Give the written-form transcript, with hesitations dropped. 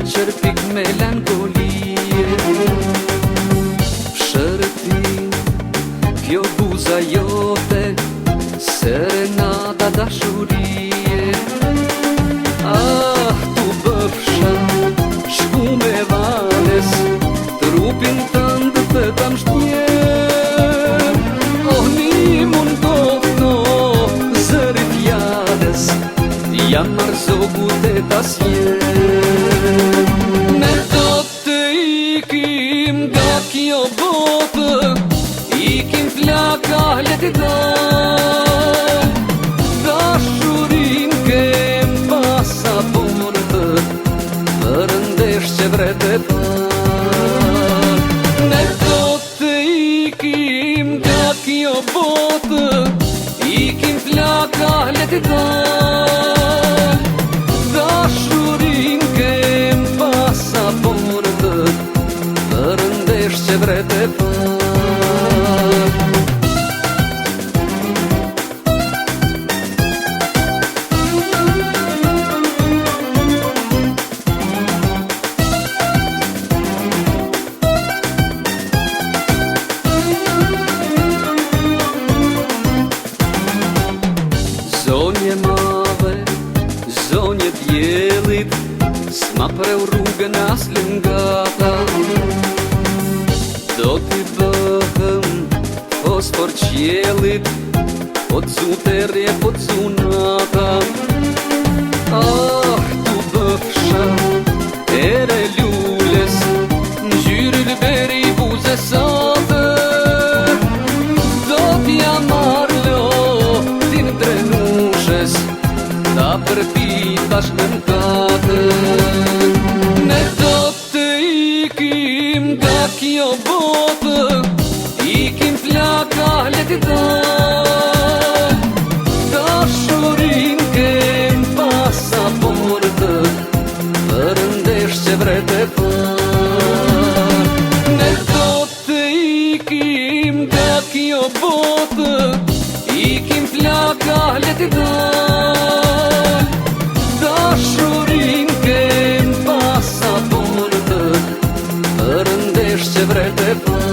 qërpik melankolie. Shërëti, kjo buza jote, serenada dashurie. Ah, tu bëfsha, shku me vales, trupin tëndë të kam shtjem. Oh, një mundoh no, zërit jades, jam marzogu të tasjem. Ne do të ikim nga kjo botë, ikim flaka letita. Dashurin kem pasaportë, për ndesh që vrete pak. Ne do të ikim nga kjo botë, ikim flaka letita. Dashurin kem pasaportë, për ndesh që vrete pak. Zonje mave, zonje djelit, s'ma preu rrugën as lëngata. Do t'i bëhëm fosfor qjelit, po t'zuterje, po t'zunata. Ah, tu bëfsha, ere lulles, n'gjyrë l'beri buze sate. Do t'ja marlo, t'in drenushes, ta përpitash këntate. Ne do të ikim nga kjo botë, ikim flaka letita. Dashurin kem pasaportë, për ndesh që vrete pak. Ne do të ikim nga kjo botë, ikim flaka letita. Dashurin kem pasaportë, për ndesh që vrete pak.